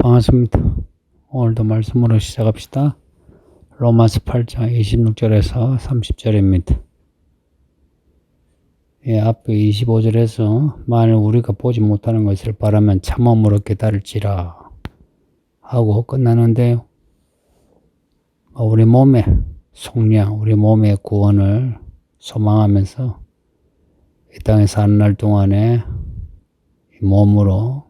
반갑습니다. 오늘도 말씀으로 시작합시다. 로마서 8장 26절에서 30절입니다. 앞에 25절에서 만일 우리가 보지 못하는 것을 바라면 참음으로 기다릴지라 하고 끝나는데요. 우리 몸의 속량, 우리 몸의 구원을 소망하면서 이 땅에 사는 날 동안에 몸으로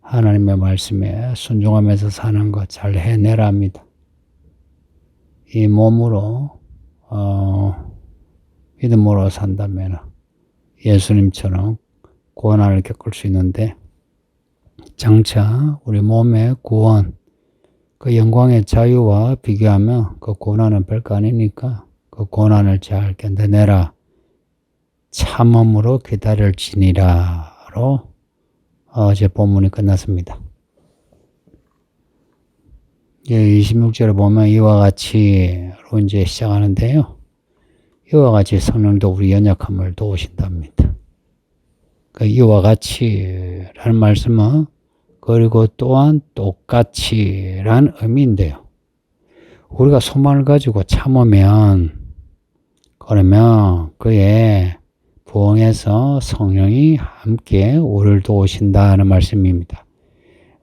하나님의 말씀에 순종하면서 사는 것 잘 해내라 합니다. 이 몸으로 믿음으로 산다면 예수님처럼 고난을 겪을 수 있는데, 장차 우리 몸의 구원, 그 영광의 자유와 비교하면 그 고난은 별거 아니니까 그 고난을 잘 견뎌내라. 참음으로 기다릴지니라로 어제 본문이 끝났습니다. 26절에 보면 이와 같이로 이제 시작하는데요. 이와 같이 성령도 우리 연약함을 도우신답니다. 그 이와 같이라는 말씀은 그리고 또한 똑같이란 의미인데요. 우리가 소망을 가지고 참으면, 그러면 그의 부흥에서 성령이 함께 우리를 도우신다는 말씀입니다.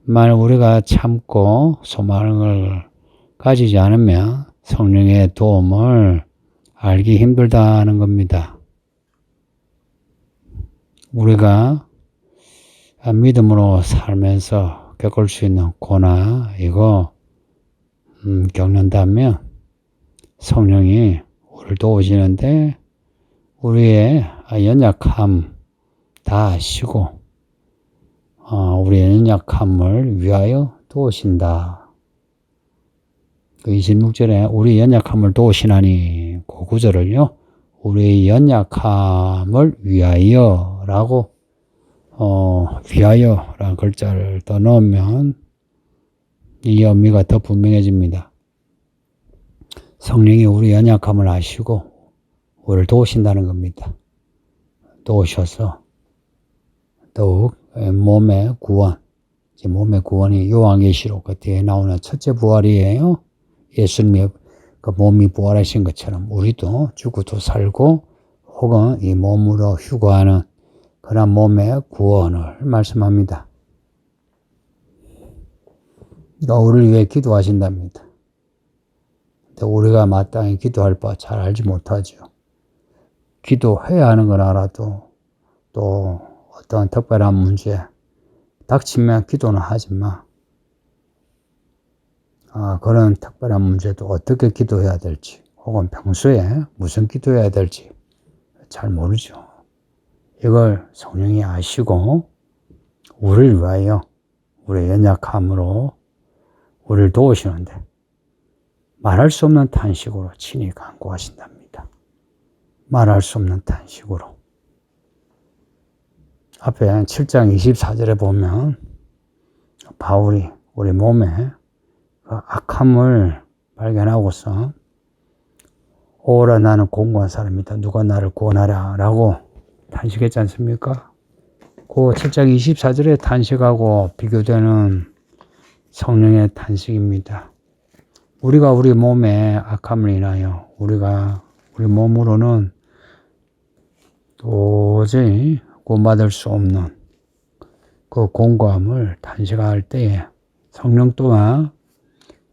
만약 우리가 참고 소망을 가지지 않으면 성령의 도움을 알기 힘들다는 겁니다. 우리가 믿음으로 살면서 겪을 수 있는 고난, 이거 겪는다면 성령이 우리를 도우시는데 우리의 연약함 다 아시고 우리의 연약함을 위하여 도우신다. 그 26절에 우리 연약함을 도우시나니 그 구절을요, 우리의 연약함을 위하여 라고 위하여 라는 글자를 더 넣으면 이 의미가 더 분명해집니다. 성령이 우리 연약함을 아시고 우리를 도우신다는 겁니다. 도우셔서 더욱 몸의 구원, 몸의 구원이 요한계시록 그 뒤에 나오는 첫째 부활이에요. 예수님의 그 몸이 부활하신 것처럼 우리도 죽고도 살고 혹은 이 몸으로 휴거하는 그런 몸의 구원을 말씀합니다. 우리를 위해 기도하신답니다. 근데 우리가 마땅히 기도할 바 잘 알지 못하죠. 기도해야 하는 건 알아도 또 어떤 특별한 문제 닥치면 기도는 하지만 그런 특별한 문제도 어떻게 기도해야 될지 혹은 평소에 무슨 기도해야 될지 잘 모르죠. 이걸 성령이 아시고 우리를 위하여 우리의 연약함으로 우리를 도우시는데 말할 수 없는 탄식으로 친히 간구하신답니다. 말할 수 없는 탄식으로. 앞에 7장 24절에 보면 바울이 우리 몸에 그 악함을 발견하고서 오라 나는 공고한 사람이다. 누가 나를 구원하라 라고 탄식했지 않습니까? 그 7장 24절의 탄식하고 비교되는 성령의 탄식입니다. 우리가 우리 몸의 악함을 인하여 우리 몸으로는 도저히 구원받을 수 없는 그 공고함을 탄식할 때에 성령 또한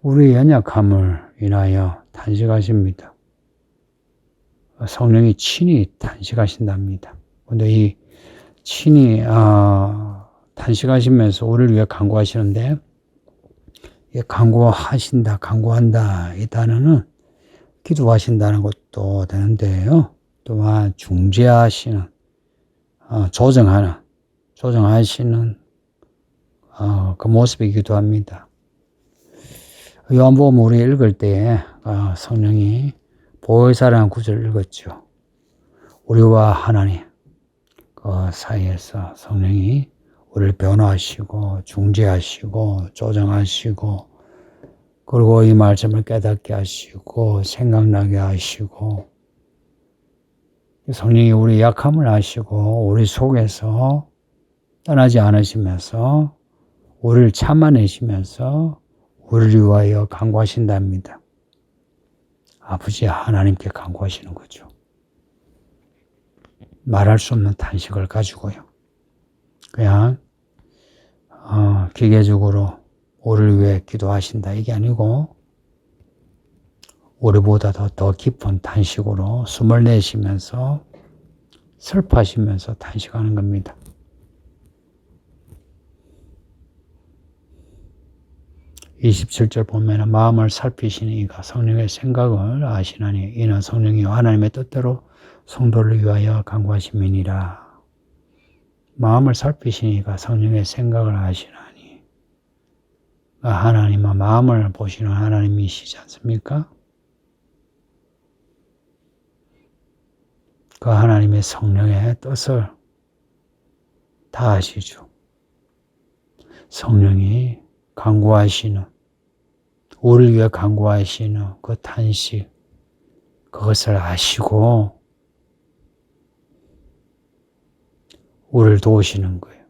우리의 연약함을 인하여 탄식하십니다. 성령이 친히 탄식하신답니다. 그런데 이 친히 탄식하시면서 우리를 위해 간구하시는데, 간구하신다, 간구한다 이 단어는 기도하신다는 것도 되는데요. 또한 중재하시는, 조정하시는 그 모습이기도 합니다. 요한복음 우리 읽을 때에 성령이 보혜사라는 구절을 읽었죠. 우리와 하나님 그 사이에서 성령이 우리를 변화하시고 중재하시고 조정하시고 그리고 이 말씀을 깨닫게 하시고 생각나게 하시고 성령이 우리 약함을 아시고 우리 속에서 떠나지 않으시면서 우리를 참아내시면서 우리를 위하여 간구하신답니다. 아버지 하나님께 간구하시는 거죠. 말할 수 없는 탄식을 가지고요. 그냥 기계적으로 우리를 위해 기도하신다 이게 아니고 우리보다 더 깊은 탄식으로 숨을 내쉬면서 슬퍼하시면서 탄식하는 겁니다. 27절 보면 마음을 살피시는 이가 성령의 생각을 아시나니 이는 성령이 하나님의 뜻대로 성도를 위하여 간구하심이니라. 마음을 살피시는 이가 성령의 생각을 아시나니 하나님은 마음을 보시는 하나님이시지 않습니까? 그 하나님의 성령의 뜻을 다 아시죠. 성령이 간구하시는, 우리를 위해 간구하시는 그 탄식, 그것을 아시고 우리를 도우시는 거예요.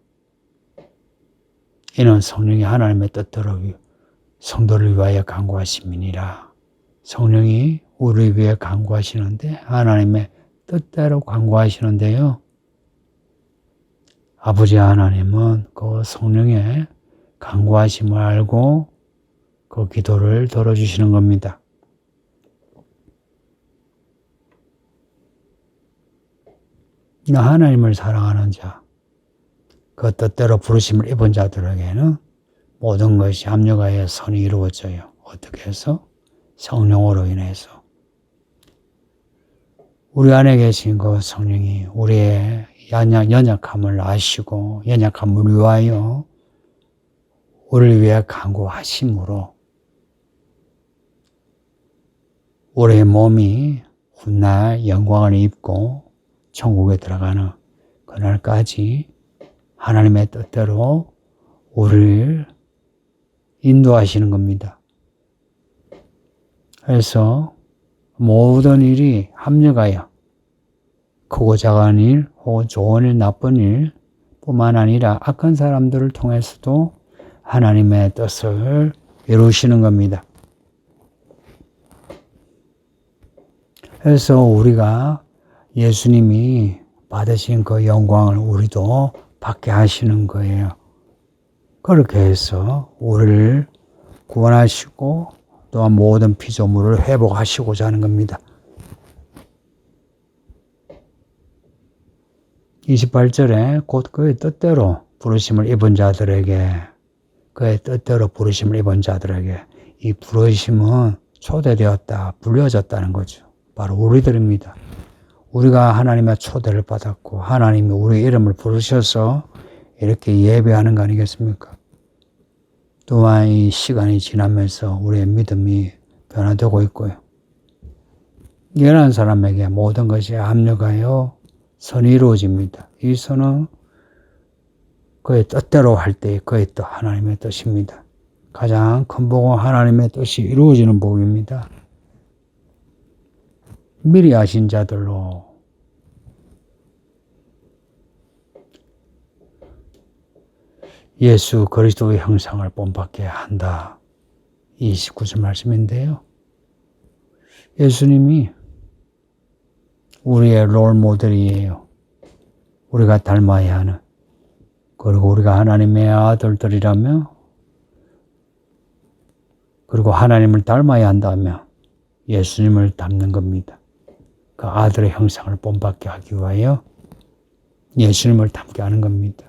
이는 성령이 하나님의 뜻대로 성도를 위하여 간구하심이니라. 성령이 우리를 위해 간구하시는데 하나님의 뜻대로 간구하시는데요. 아버지 하나님은 그 성령의 간구하심을 알고 그 기도를 들어주시는 겁니다. 하나님을 사랑하는 자, 그 뜻대로 부르심을 입은 자들에게는 모든 것이 합력하여 선이 이루어져요. 어떻게 해서? 성령으로 인해서. 우리 안에 계신 그 성령이 우리의 연약함을 아시고 연약함을 위하여 우리를 위해 간구하심으로 우리의 몸이 훗날 영광을 입고 천국에 들어가는 그날까지 하나님의 뜻대로 우리를 인도하시는 겁니다. 그래서 모든 일이 합력하여 크고 작은 일, 혹은 좋은 일, 나쁜 일 뿐만 아니라 악한 사람들을 통해서도 하나님의 뜻을 이루시는 겁니다. 그래서 우리가 예수님이 받으신 그 영광을 우리도 받게 하시는 거예요. 그렇게 해서 우리를 구원하시고 또한 모든 피조물을 회복하시고자 하는 겁니다. 28절에 곧 그의 뜻대로 부르심을 입은 자들에게, 그의 뜻대로 부르심을 입은 자들에게, 이 부르심은 초대되었다, 불려졌다는 거죠. 바로 우리들입니다. 우리가 하나님의 초대를 받았고 하나님이 우리 이름을 부르셔서 이렇게 예배하는 거 아니겠습니까? 또한 이 시간이 지나면서 우리의 믿음이 변화되고 있고요. 예언한 사람에게 모든 것이 합력하여 선이 이루어집니다. 이 선은 그의 뜻대로 할 때의 그의 뜻, 하나님의 뜻입니다. 가장 큰 복은 하나님의 뜻이 이루어지는 복입니다. 미리 아신 자들로 예수 그리스도의 형상을 본받게 한다. 29절 말씀인데요. 예수님이 우리의 롤 모델이에요. 우리가 닮아야 하는. 그리고 우리가 하나님의 아들들이라며, 그리고 하나님을 닮아야 한다며 예수님을 닮는 겁니다. 그 아들의 형상을 본받게 하기 위하여 예수님을 닮게 하는 겁니다.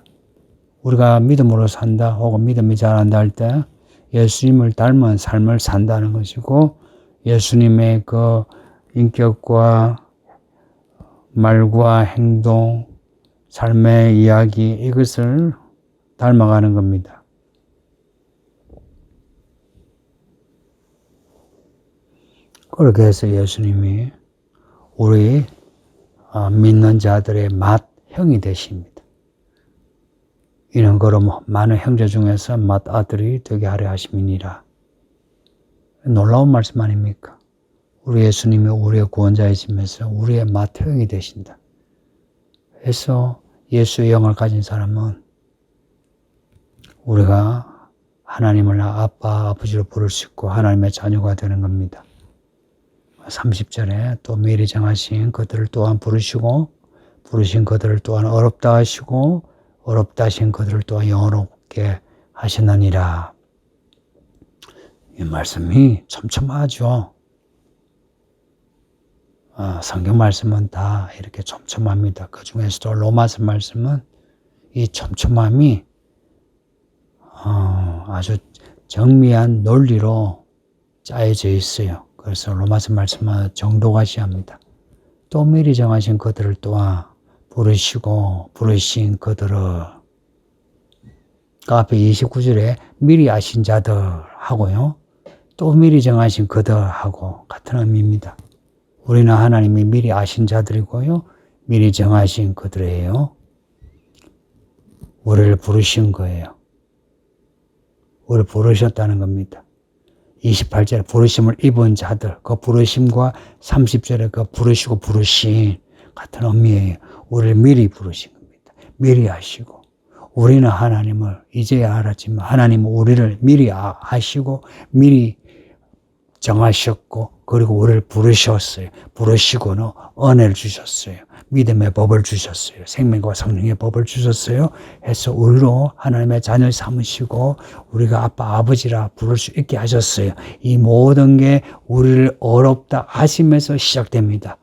우리가 믿음으로 산다 혹은 믿음이 자란다 할 때 예수님을 닮은 삶을 산다는 것이고, 예수님의 그 인격과 말과 행동, 삶의 이야기, 이것을 닮아가는 겁니다. 그렇게 해서 예수님이 우리 믿는 자들의 맏형이 되십니다. 이는 그럼 많은 형제 중에서 맏아들이 되게 하려 하심이니라. 놀라운 말씀 아닙니까? 우리 예수님이 우리의 구원자이시면서 우리의 맏형이 되신다. 그래서 예수의 영을 가진 사람은 우리가 하나님을 아빠, 아버지로 부를 수 있고 하나님의 자녀가 되는 겁니다. 30절에 또 미리 정하신 그들을 또한 부르시고 부르신 그들을 또한 어렵다 하시고 어렵다 하신 그들을 또한 영원롭게 하시느니라. 이 말씀이 촘촘하죠. 성경 말씀은 다 이렇게 촘촘합니다. 그 중에서도 로마서 말씀은 이 촘촘함이 아주 정밀한 논리로 짜여져 있어요. 그래서 로마서 말씀은 정도가시합니다. 또 미리 정하신 그들을 또한 부르시고 부르신 그들을 그 앞에 29절에 미리 아신 자들 하고요. 또 미리 정하신 그들 하고 같은 의미입니다. 우리는 하나님이 미리 아신 자들이고요. 미리 정하신 그들이에요. 우리를 부르신 거예요. 우리를 부르셨다는 겁니다. 28절에 부르심을 입은 자들, 그 부르심과 30절에 그 부르시고 부르신 같은 의미예요. 우리를 미리 부르신 겁니다. 미리 아시고. 우리는 하나님을 이제야 알았지만 하나님은 우리를 미리 아시고 미리 정하셨고 그리고 우리를 부르셨어요. 부르시고는 은혜를 주셨어요. 믿음의 법을 주셨어요. 생명과 성령의 법을 주셨어요. 해서 우리로 하나님의 자녀를 삼으시고 우리가 아빠 아버지라 부를 수 있게 하셨어요. 이 모든 게 우리를 어렵다 하시면서 시작됩니다.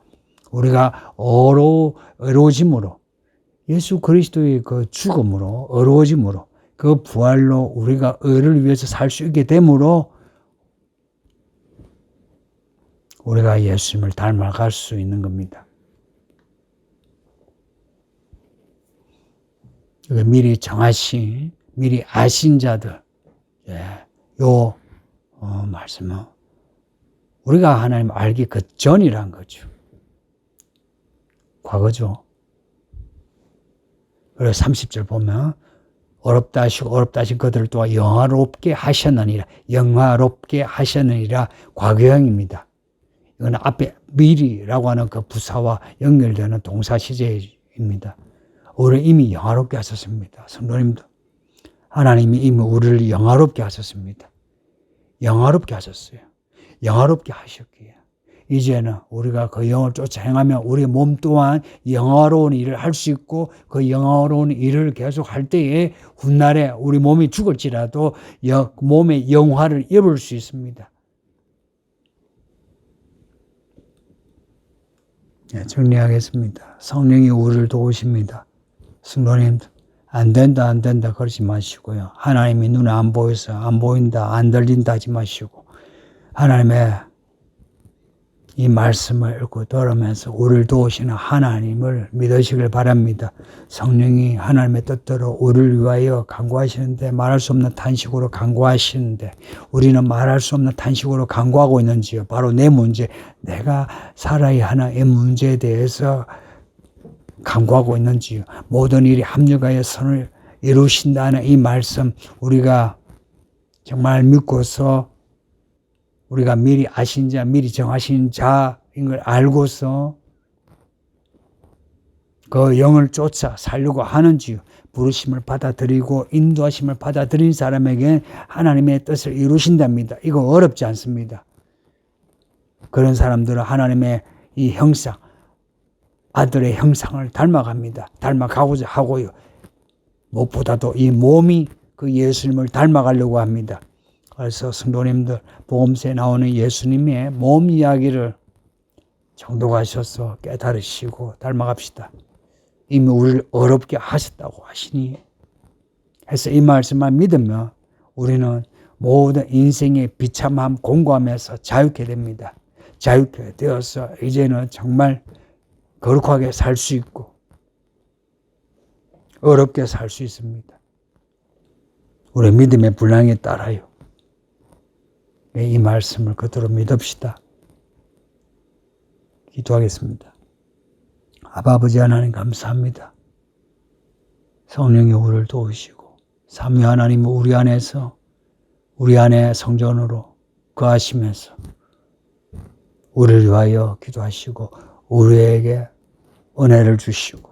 우리가 어려워짐으로 예수 그리스도의 그 죽음으로 어려워짐으로 그 부활로 우리가 의를 위해서 살 수 있게 되므로 우리가 예수님을 닮아갈 수 있는 겁니다. 미리 정하신, 미리 아신 자들, 말씀은 우리가 하나님 알기 그 전이란 거죠. 과거죠. 그래서 30절 보면 어렵다 하신 그들을 또한 영화롭게 하셨느니라. 영화롭게 하셨느니라. 과거형입니다. 이건 앞에 미리라고 하는 그 부사와 연결되는 동사 시제입니다. 우리를 이미 영화롭게 하셨습니다. 성도님들, 하나님이 이미 우리를 영화롭게 하셨습니다. 영화롭게 하셨어요. 영화롭게 하셨기에 이제는 우리가 그 영을 쫓아 행하면 우리 몸 또한 영화로운 일을 할 수 있고 그 영화로운 일을 계속 할 때에 훗날에 우리 몸이 죽을지라도 몸의 영화를 입을 수 있습니다. 정리하겠습니다. 성령이 우리를 도우십니다. 성도님들, 안 된다 그러지 마시고요. 하나님이 눈에 안 보여서 안 보인다 안 들린다 하지 마시고 하나님의 이 말씀을 읽고 들으면서 우리를 도우시는 하나님을 믿으시길 바랍니다. 성령이 하나님의 뜻대로 우리를 위하여 간구하시는데 말할 수 없는 탄식으로 간구하시는데 우리는 말할 수 없는 탄식으로 간구하고 있는지요. 바로 내 문제, 내가 살아야 하는 이 문제에 대해서 간구하고 있는지요. 모든 일이 합력하여 선을 이루신다는 이 말씀 우리가 정말 믿고서 우리가 미리 아신 자, 미리 정하신 자인 걸 알고서 그 영을 쫓아 살려고 하는지요. 부르심을 받아들이고 인도하심을 받아들인 사람에게 하나님의 뜻을 이루신답니다. 이거 어렵지 않습니다. 그런 사람들은 하나님의 이 형상, 아들의 형상을 닮아갑니다. 닮아가고자 하고요. 무엇보다도 이 몸이 그 예수님을 닮아가려고 합니다. 그래서 성도님들 복음서에 나오는 예수님의 몸 이야기를 정독하셔서 깨달으시고 닮아갑시다. 이미 우리를 어렵게 하셨다고 하시니 해서 이 말씀만 믿으면 우리는 모든 인생의 비참함 공고함에서 자유케 됩니다. 자유케 되어서 이제는 정말 거룩하게 살 수 있고 어렵게 살 수 있습니다. 우리 믿음의 분량에 따라요. 이 말씀을 그대로 믿읍시다. 기도하겠습니다. 아버지 하나님 감사합니다. 성령이 우리를 도우시고 삼위 하나님 우리 안에서 우리 안에 성전으로 거하시면서 우리를 위하여 기도하시고 우리에게 은혜를 주시고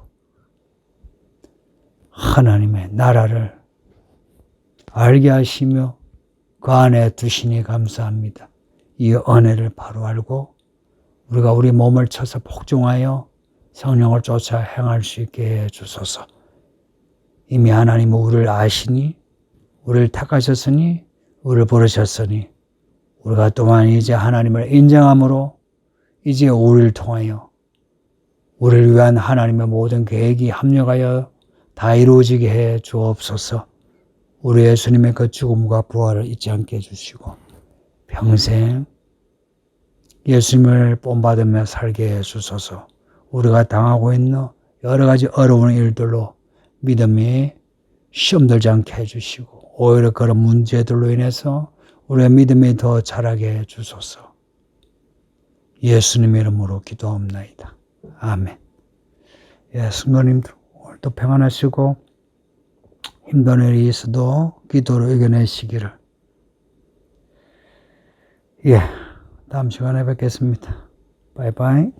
하나님의 나라를 알게 하시며 그 안에 두시니 감사합니다. 이 은혜를 바로 알고 우리가 우리 몸을 쳐서 복종하여 성령을 쫓아 행할 수 있게 해주소서. 이미 하나님은 우리를 아시니 우리를 택하셨으니 우리를 부르셨으니 우리가 또한 이제 하나님을 인정함으로 이제 우리를 통하여 우리를 위한 하나님의 모든 계획이 합력하여 다 이루어지게 해 주옵소서. 우리 예수님의 그 죽음과 부활을 잊지 않게 해주시고 평생 예수님을 본받으며 살게 해주소서. 우리가 당하고 있는 여러 가지 어려운 일들로 믿음이 시험들지 않게 해주시고 오히려 그런 문제들로 인해서 우리의 믿음이 더 자라게 해주소서. 예수님의 이름으로 기도합나이다. 아멘. 예, 성도님들 오늘도 평안하시고 힘든 일이 있어도 기도로 이겨내시기를. 예, 다음 시간에 뵙겠습니다. 바이바이.